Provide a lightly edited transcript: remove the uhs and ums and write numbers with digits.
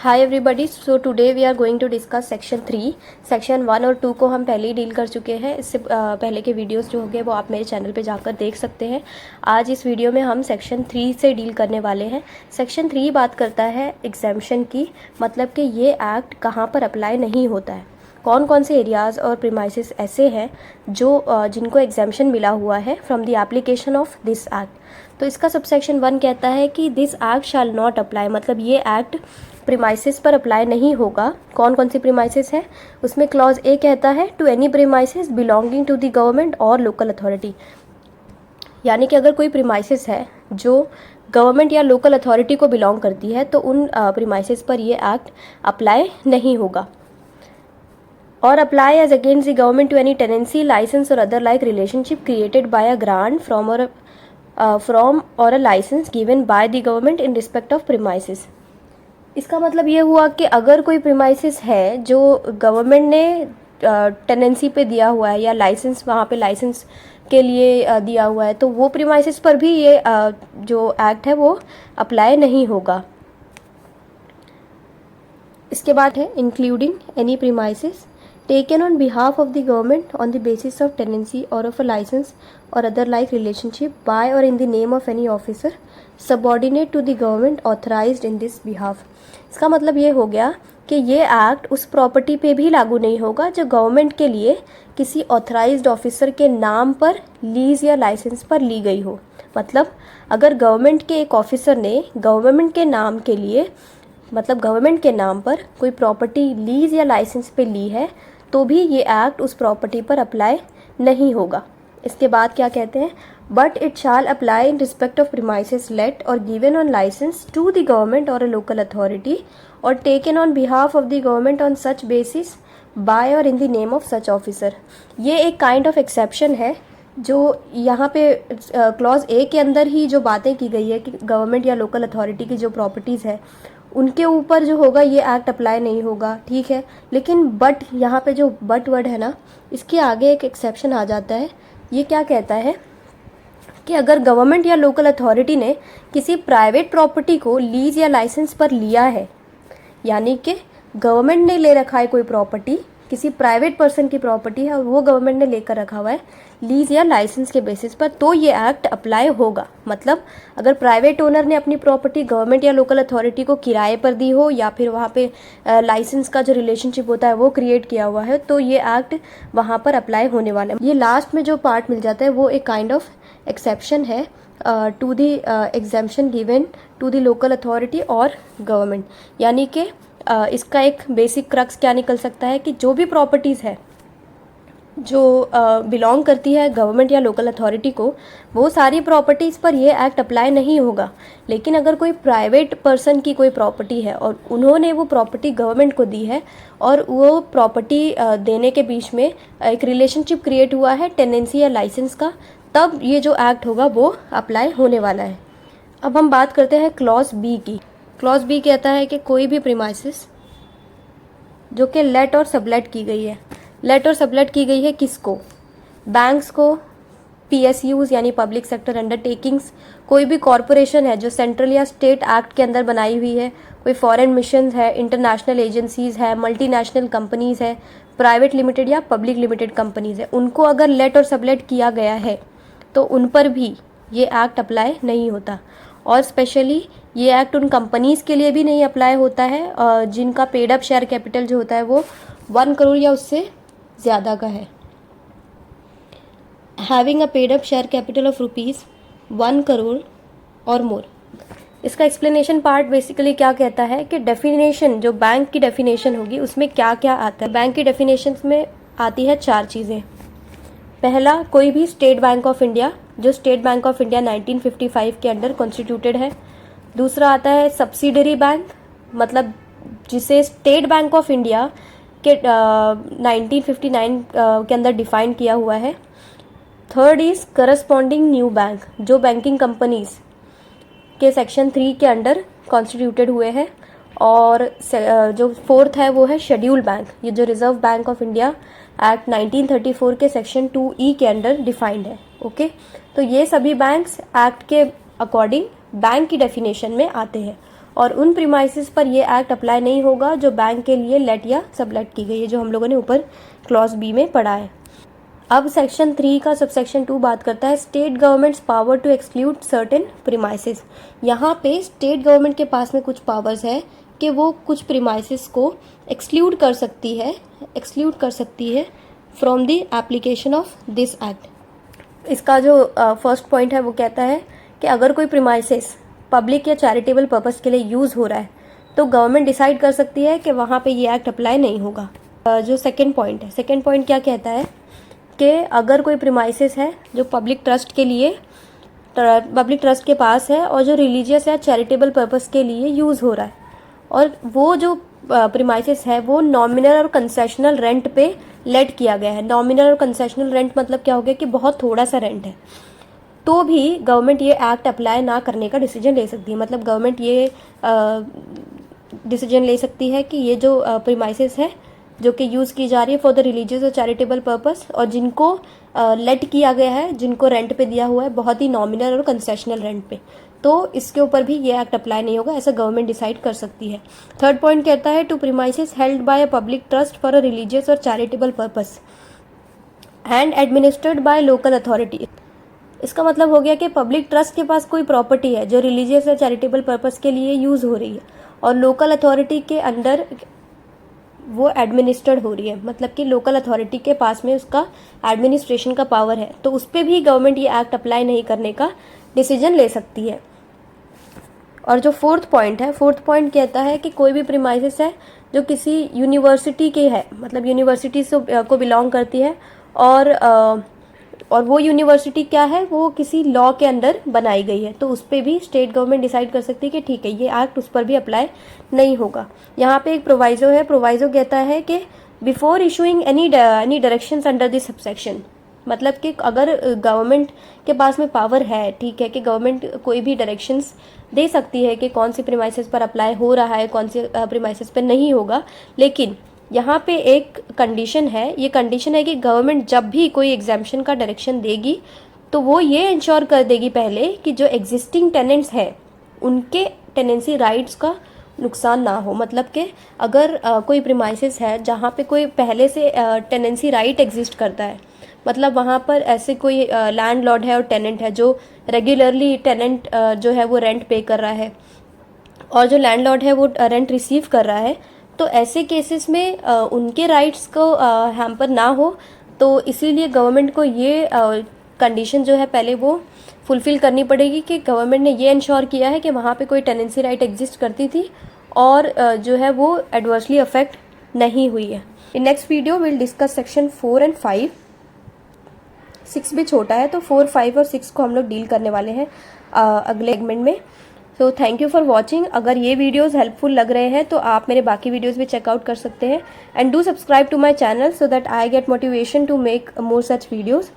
Hi everybody. So today we are going to discuss section 3। Section 1 और 2 को हम पहले ही डील कर चुके हैं। इससे पहले के वीडियोस जो होंगे वो आप मेरे चैनल पे जाकर देख सकते हैं। आज इस वीडियो में हम सेक्शन 3 से डील करने वाले हैं। सेक्शन 3 बात करता है एग्जेम्पशन की, मतलब कि ये एक्ट कहाँ पर अप्लाई नहीं होता है, कौन कौन से एरियाज़ और प्रीमाइसेस ऐसे हैं जो जिनको एग्जेम्पशन मिला हुआ है from the application of this act. तो इसका सबसेक्शन 1 कहता है कि this act shall not apply, मतलब ये एक्ट प्रीमाइसेस पर अप्लाई नहीं होगा। कौन कौन सी प्रीमाइसेस है उसमें क्लॉज ए कहता है to any premises belonging to the government और लोकल अथॉरिटी, यानी कि अगर कोई प्रीमाइसेस है जो गवर्नमेंट या लोकल अथॉरिटी को बिलोंग करती है तो उन प्रीमाइसेस पर ये एक्ट अप्लाई नहीं होगा। और apply as against the government to any tenancy licence or other like relationship created by a grant from or a licence given by the government in respect of premises. इसका मतलब ये हुआ कि अगर कोई प्रीमाइसेस है जो गवर्नमेंट ने टेनेंसी पे दिया हुआ है या लाइसेंस वहाँ पे लाइसेंस के लिए दिया हुआ है तो वो प्रीमाइसेस पर भी ये जो एक्ट है वो अप्लाई नहीं होगा। इसके बाद है including any premises taken on behalf of the government on the basis of tenancy or of a license or other like relationship by or in the name of any officer subordinate to the government authorized in this behalf। इसका मतलब ये हो गया कि ये act उस property पे भी लागू नहीं होगा जो गवर्नमेंट के लिए किसी ऑथराइज्ड ऑफिसर के नाम पर लीज या लाइसेंस पर ली गई हो। मतलब अगर गवर्नमेंट के एक ऑफिसर ने गवर्नमेंट के नाम के लिए, मतलब गवर्नमेंट के नाम पर कोई प्रॉपर्टी लीज या लाइसेंस पे ली है तो भी ये एक्ट उस प्रॉपर्टी पर अप्लाई नहीं होगा। इसके बाद क्या कहते हैं, but it shall apply in respect of premises let or given on licence to the government or a local authority or taken on behalf of the government on such basis by or in the name of such officer. ये एक kind of exception है जो यहाँ पे clause A के अंदर ही जो बातें की गई है कि गवर्नमेंट या लोकल अथॉरिटी की जो प्रॉपर्टीज़ है उनके ऊपर जो होगा ये एक्ट अप्लाई नहीं होगा, ठीक है। लेकिन बट यहाँ पे जो बट वर्ड है ना, इसके आगे एक एक्सेप्शन आ जाता है। ये क्या कहता है कि अगर गवर्नमेंट या लोकल अथॉरिटी ने किसी प्राइवेट प्रॉपर्टी को लीज या लाइसेंस पर लिया है, यानी कि गवर्नमेंट ने ले रखा है कोई प्रॉपर्टी, किसी प्राइवेट पर्सन की प्रॉपर्टी है और वो गवर्नमेंट ने लेकर रखा हुआ है लीज या लाइसेंस के बेसिस पर, तो ये एक्ट अप्लाई होगा। मतलब अगर प्राइवेट ओनर ने अपनी प्रॉपर्टी गवर्नमेंट या लोकल अथॉरिटी को किराए पर दी हो या फिर वहाँ पे लाइसेंस का जो रिलेशनशिप होता है वो क्रिएट किया हुआ है तो ये एक्ट वहाँ पर अप्लाई होने वाला है। ये लास्ट में जो पार्ट मिल जाता है वो एक काइंड ऑफ एक्सेप्शन है to the exemption given to the local authority और गवर्नमेंट। यानी कि इसका एक बेसिक क्रक्स क्या निकल सकता है कि जो भी प्रॉपर्टीज़ है जो बिलोंग करती है गवर्नमेंट या लोकल अथॉरिटी को, वो सारी प्रॉपर्टीज़ पर ये एक्ट अप्लाई नहीं होगा। लेकिन अगर कोई प्राइवेट पर्सन की कोई प्रॉपर्टी है और उन्होंने वो प्रॉपर्टी गवर्नमेंट को दी है और वो प्रॉपर्टी देने के बीच में एक रिलेशनशिप क्रिएट हुआ है टेनेंसी या लाइसेंस का, तब ये जो एक्ट होगा वो अप्लाई होने वाला है। अब हम बात करते हैं क्लॉज बी की। क्लॉज बी कहता है कि कोई भी प्रीमाइसेस जो कि लेट और सबलेट की गई है, लेट और सबलेट की गई है किसको, बैंक्स को, पीएसयूज यानी पब्लिक सेक्टर अंडरटेकिंग्स, कोई भी कॉरपोरेशन है जो सेंट्रल या स्टेट एक्ट के अंदर बनाई हुई है, कोई फॉरेन मिशन है, इंटरनेशनल एजेंसीज है, मल्टीनेशनल कंपनीज है, प्राइवेट लिमिटेड या पब्लिक लिमिटेड कंपनीज है, उनको अगर लेट और सबलेट किया गया है तो उन पर भी ये एक्ट अप्लाई नहीं होता। और स्पेशली ये एक्ट उन कंपनीज़ के लिए भी नहीं अप्लाई होता है जिनका पेड अप शेयर कैपिटल जो होता है वो 1 करोड़ या उससे ज़्यादा का है। Having a paid up share capital of ₹1 crore और मोर। इसका एक्सप्लेनेशन पार्ट बेसिकली क्या कहता है कि डेफिनेशन, जो बैंक की डेफिनेशन होगी उसमें क्या क्या आता है। बैंक की डेफिनेशन में आती है 4 चीज़ें। पहला, कोई भी स्टेट बैंक ऑफ इंडिया, जो स्टेट बैंक ऑफ इंडिया 1955 के अंडर कॉन्स्टिट्यूटेड है। दूसरा आता है सब्सिडरी बैंक, मतलब जिसे स्टेट बैंक ऑफ इंडिया के 1959 के अंदर डिफाइन किया हुआ है। Third is corresponding new bank, जो बैंकिंग कंपनीज के सेक्शन 3 के अंडर कॉन्स्टिट्यूटेड हुए हैं। और जो फोर्थ है वो है शेड्यूल बैंक, ये जो reserve bank of India act 1934 के सेक्शन 2E के अंडर डिफाइंड है। ओके, तो ये सभी बैंक्स एक्ट के अकॉर्डिंग बैंक की डेफिनेशन में आते हैं। और उन प्रीमाइसेस पर ये एक्ट अप्लाई नहीं होगा जो बैंक के लिए लेट या सबलेट की गई है, जो हम लोगों ने ऊपर क्लॉज बी में पढ़ा है। अब सेक्शन 3 का सबसेक्शन 2 बात करता है state governments power to exclude certain premises. यहाँ पे स्टेट गवर्नमेंट के पास में कुछ पावर्स है कि वो कुछ प्रीमाइसेस को एक्सक्लूड कर सकती है from the application of this act. इसका जो फर्स्ट पॉइंट है वो कहता है कि अगर कोई प्रीमाइसेस पब्लिक या चैरिटेबल पर्पस के लिए यूज़ हो रहा है तो गवर्नमेंट डिसाइड कर सकती है कि वहाँ पे ये एक्ट अप्लाई नहीं होगा। जो सेकेंड पॉइंट क्या कहता है कि अगर कोई प्रीमाइसेस है जो पब्लिक ट्रस्ट के पास है और जो रिलीजियस या चैरिटेबल पर्पस के लिए यूज़ हो रहा है और वो जो प्रीमाइसेस है वो नॉमिनल और कंसेशनल रेंट पे लेट किया गया है। नॉमिनल और कंसेशनल रेंट मतलब क्या हो गया कि बहुत थोड़ा सा रेंट है, तो भी गवर्नमेंट ये एक्ट अप्लाई ना करने का डिसीजन ले सकती है। मतलब गवर्नमेंट ये डिसीजन ले सकती है कि ये जो प्रीमाइसेस है जो कि यूज़ की जा रही है for the religious or charitable purpose और जिनको लेट किया गया है, जिनको रेंट पे दिया हुआ है बहुत ही नॉमिनल और कंसेशनल रेंट पे, तो इसके ऊपर भी ये एक्ट अप्लाई नहीं होगा, ऐसा गवर्नमेंट डिसाइड कर सकती है। थर्ड पॉइंट कहता है to premises held by a public trust for a religious or charitable purpose and administered by local authority. इसका मतलब हो गया कि पब्लिक ट्रस्ट के पास कोई प्रॉपर्टी है जो रिलीजियस या चैरिटेबल पर्पस के लिए यूज़ हो रही है और लोकल अथॉरिटी के अंडर वो एडमिनिस्टर्ड हो रही है, मतलब कि लोकल अथॉरिटी के पास में उसका एडमिनिस्ट्रेशन का पावर है, तो उस पर भी गवर्नमेंट ये एक्ट अप्लाई नहीं करने का डिसीजन ले सकती है। और जो फोर्थ पॉइंट कहता है कि कोई भी प्रीमाइसेस है जो किसी यूनिवर्सिटी के है, मतलब यूनिवर्सिटी से को बिलोंग करती है और वो यूनिवर्सिटी क्या है, वो किसी लॉ के अंडर बनाई गई है, तो उस पर भी स्टेट गवर्नमेंट डिसाइड कर सकती है कि ठीक है ये एक्ट उस पर भी अप्लाई नहीं होगा। यहाँ पे एक प्रोवाइजो कहता है कि before issuing any directions under this subsection, मतलब कि अगर गवर्नमेंट के पास में पावर है, ठीक है, कि गवर्नमेंट कोई भी डायरेक्शंस दे सकती है कि कौन सी प्रीमाइसेस पर अप्लाई हो रहा है, कौन सी प्रीमाइसेस पर नहीं होगा, लेकिन यहाँ पे एक कंडीशन है। ये कंडीशन है कि गवर्नमेंट जब भी कोई एग्जाम्पशन का डायरेक्शन देगी तो वो ये इंश्योर कर देगी पहले कि जो एग्जिस्टिंग टेनेंट्स हैं उनके टेनेंसी राइट्स का नुकसान ना हो। मतलब कि अगर कोई प्रीमाइसेस है जहाँ पे कोई पहले से टेनेंसी राइट एग्जिस्ट करता है, मतलब वहाँ पर ऐसे कोई लैंडलॉर्ड है और टेनेंट है जो रेगुलरली टेनेंट जो है वो रेंट पे कर रहा है और जो लैंडलॉर्ड है वो रेंट रिसीव कर रहा है, तो ऐसे केसेस में उनके राइट्स को हैम्पर ना हो, तो इसीलिए गवर्नमेंट को ये कंडीशन जो है पहले वो फुलफिल करनी पड़ेगी कि गवर्नमेंट ने ये इंश्योर किया है कि वहाँ पे कोई टेनेंसी राइट एग्जिस्ट करती थी और जो है वो एडवर्सली अफेक्ट नहीं हुई है। In next video will discuss section 4 and 5। 6 भी छोटा है तो 4, 5 और 6 को हम लोग डील करने वाले हैं अगले सेगमेंट में। So thank you for watching. अगर ये वीडियोज़ हेल्पफुल लग रहे हैं तो आप मेरे बाकी वीडियोज़ भी चेकआउट कर सकते हैं and do subscribe to my channel so that I get motivation to make more such videos.